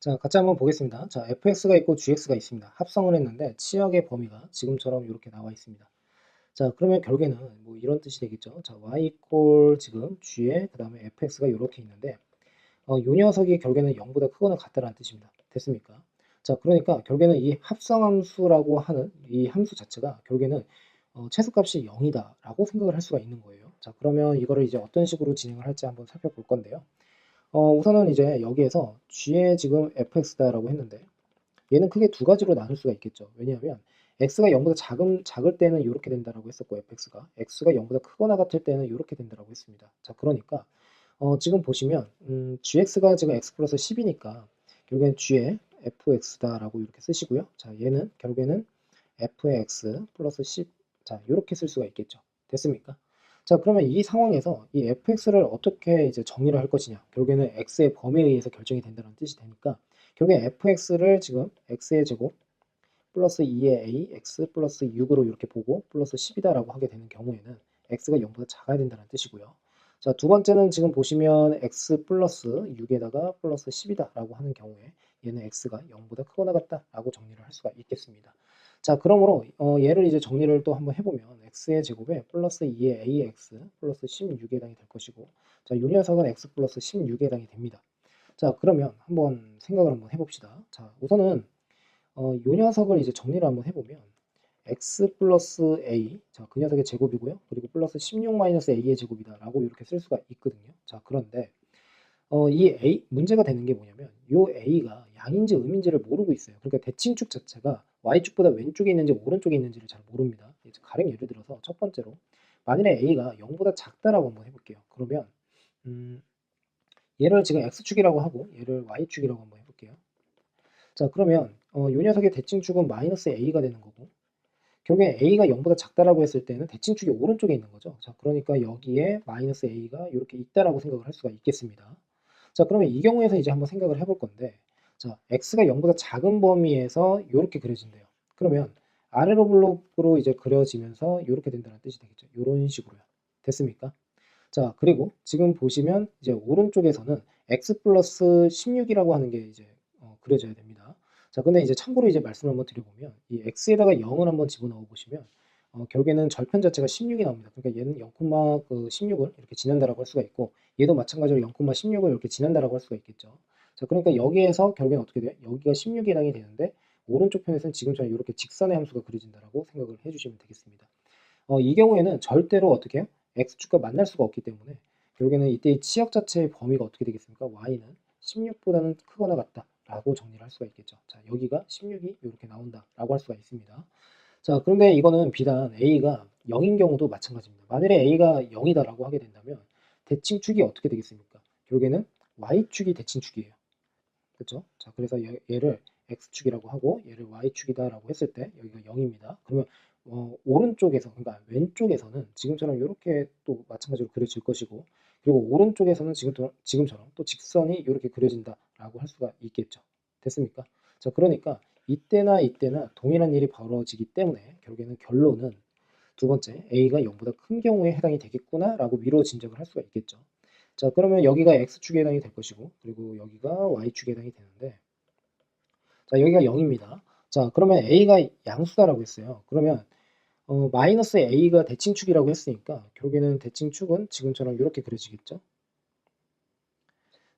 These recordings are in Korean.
자, 같이 한번 보겠습니다. 자, fx가 있고 gx가 있습니다. 합성을 했는데 치역의 범위가 지금처럼 이렇게 나와 있습니다. 자, 그러면 결국에는 뭐 이런 뜻이 되겠죠. 자, y 이퀄 지금 g에 그 다음에 fx가 이렇게 있는데 요 녀석이 결국에는 0보다 크거나 같다라는 뜻입니다. 됐습니까? 자, 그러니까 결국에는 이 합성함수라고 하는 이 함수 자체가 결국에는 최소값이 0이다라고 생각을 할 수가 있는 거예요. 자, 그러면 이거를 이제 어떤 식으로 진행을 할지 한번 살펴볼 건데요. 우선은 이제 여기에서 g의 지금 fx다라고 했는데 얘는 크게 두 가지로 나눌 수가 있겠죠. 왜냐하면 x가 0보다 작을 때는 이렇게 된다라고 했었고 fx가 x가 0보다 크거나 같을 때는 이렇게 된다라고 했습니다. 자, 그러니까 지금 보시면 gx가 지금 x 플러스 10이니까 결국엔 g의 fx다라고 이렇게 쓰시고요. 자, 얘는 결국에는 f의 x 플러스 10. 자, 이렇게 쓸 수가 있겠죠. 됐습니까? 자, 그러면 이 상황에서 이 fx를 어떻게 이제 정의를 할 것이냐. 결국에는 x의 범위에 의해서 결정이 된다는 뜻이 되니까 결국에 fx를 지금 x의 제곱 플러스 2의 a x 플러스 6으로 이렇게 보고 플러스 10이다라고 하게 되는 경우에는 x가 0보다 작아야 된다는 뜻이고요. 자, 두 번째는 지금 보시면 x 플러스 6에다가 플러스 10이다라고 하는 경우에 얘는 x가 0보다 크거나 같다라고 정리를 할 수가 있겠습니다. 자, 그러므로 얘를 이제 정리를 또 한번 해보면 x의 제곱에 플러스 2의 ax 플러스 16에 해당이 될 것이고, 자, 이 녀석은 x 플러스 16에 해당이 됩니다. 자, 그러면 한번 생각을 한번 해봅시다. 자, 우선은 요 녀석을 이제 정리를 한번 해보면 x 플러스 a, 자, 그 녀석의 제곱이고요. 그리고 플러스 16 마이너스 a의 제곱이다라고 이렇게 쓸 수가 있거든요. 자, 그런데 이 a 문제가 되는 게 뭐냐면 요 a가 양인지 음인지를 모르고 있어요. 그러니까 대칭축 자체가 y축보다 왼쪽에 있는지 오른쪽에 있는지를 잘 모릅니다. 이제 가령 예를 들어서 첫 번째로 만일에 a가 0보다 작다라고 한번 해볼게요. 그러면 얘를 지금 x축이라고 하고 얘를 y축이라고 한번 해볼게요. 자, 그러면 요 녀석의 대칭축은 마이너스 a가 되는 거고 결국에 a가 0보다 작다라고 했을 때는 대칭축이 오른쪽에 있는 거죠. 자, 그러니까 여기에 마이너스 a가 이렇게 있다라고 생각을 할 수가 있겠습니다. 자, 그러면 이 경우에서 이제 한번 생각을 해볼 건데, 자, x가 0보다 작은 범위에서 이렇게 그려진대요. 그러면 아래로 블록으로 이제 그려지면서 이렇게 된다는 뜻이 되겠죠. 이런 식으로요. 됐습니까? 자, 그리고 지금 보시면 이제 오른쪽에서는 x 플러스 16이라고 하는 게 이제 그려져야 됩니다. 자, 근데 이제 참고로 이제 말씀을 한번 드려보면 이 x에다가 0을 한번 집어넣어 보시면 결국에는 절편 자체가 16이 나옵니다. 그러니까 얘는 0,16을 이렇게 지난다라고 할 수가 있고 얘도 마찬가지로 0,16을 이렇게 지난다라고 할 수가 있겠죠. 자, 그러니까 여기에서 결국엔 어떻게 돼요? 여기가 16에 해당이 되는데 오른쪽 편에서는 지금처럼 이렇게 직선의 함수가 그려진다라고 생각을 해주시면 되겠습니다. 이 경우에는 절대로 어떻게 해요? x축과 만날 수가 없기 때문에 결국에는 이때의 치역 자체의 범위가 어떻게 되겠습니까? y는 16보다는 크거나 같다라고 정리를 할 수가 있겠죠. 자, 여기가 16이 이렇게 나온다라고 할 수가 있습니다. 자, 그런데 이거는 비단 a가 0인 경우도 마찬가지입니다. 만일에 a가 0이다라고 하게 된다면 대칭축이 어떻게 되겠습니까? 결국에는 y축이 대칭축이에요. 그렇죠? 자, 그래서 얘를 x축이라고 하고 얘를 y축이다라고 했을 때 여기가 0입니다. 그러면 오른쪽에서 그러니까 왼쪽에서는 지금처럼 이렇게 또 마찬가지로 그려질 것이고 그리고 오른쪽에서는 지금처럼 또 직선이 이렇게 그려진다라고 할 수가 있겠죠. 됐습니까? 자, 그러니까 이때나 동일한 일이 벌어지기 때문에 결국에는 결론은 두 번째 a가 0보다 큰 경우에 해당이 되겠구나라고 미루어 짐작을 할 수가 있겠죠. 자, 그러면 여기가 x축에 해당이 될 것이고 그리고 여기가 y축에 해당이 되는데 자, 여기가 0입니다. 자, 그러면 a가 양수다라고 했어요. 그러면 마이너스 a가 대칭축이라고 했으니까 결국에는 대칭축은 지금처럼 이렇게 그려지겠죠.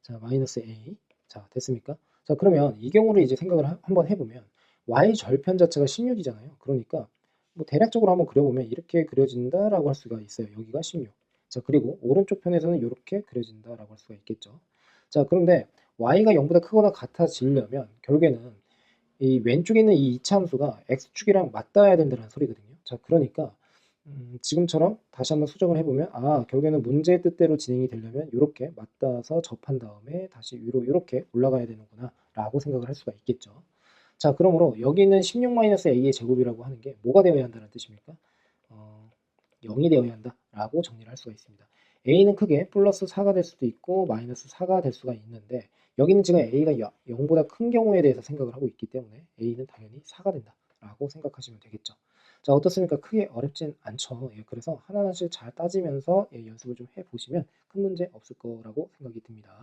자, 마이너스 a. 자, 됐습니까? 자, 그러면 이 경우를 이제 생각을 한번 해보면 y 절편 자체가 16이잖아요. 그러니까 뭐 대략적으로 한번 그려보면 이렇게 그려진다라고 할 수가 있어요. 여기가 16. 자, 그리고 오른쪽 편에서는 이렇게 그려진다라고 할 수가 있겠죠. 자, 그런데 y가 0보다 크거나 같아지려면 결국에는 이 왼쪽에 있는 이 이차함수가 x축이랑 맞닿아야 된다는 소리거든요. 자, 그러니까 지금처럼 다시 한번 수정을 해보면 결국에는 문제의 뜻대로 진행이 되려면 이렇게 맞닿아서 접한 다음에 다시 위로 이렇게 올라가야 되는구나 라고 생각을 할 수가 있겠죠. 자, 그러므로 여기 있는 16-a의 제곱이라고 하는 게 뭐가 되어야 한다는 뜻입니까? 0이 되어야 한다라고 정리를 할 수가 있습니다. a는 크게 플러스 4가 될 수도 있고 마이너스 4가 될 수가 있는데 여기는 지금 a가 0보다 큰 경우에 대해서 생각을 하고 있기 때문에 a는 당연히 4가 된다라고 생각하시면 되겠죠. 자, 어떻습니까? 크게 어렵진 않죠. 예, 그래서 하나하나씩 잘 따지면서 연습을 좀 해보시면 큰 문제 없을 거라고 생각이 듭니다.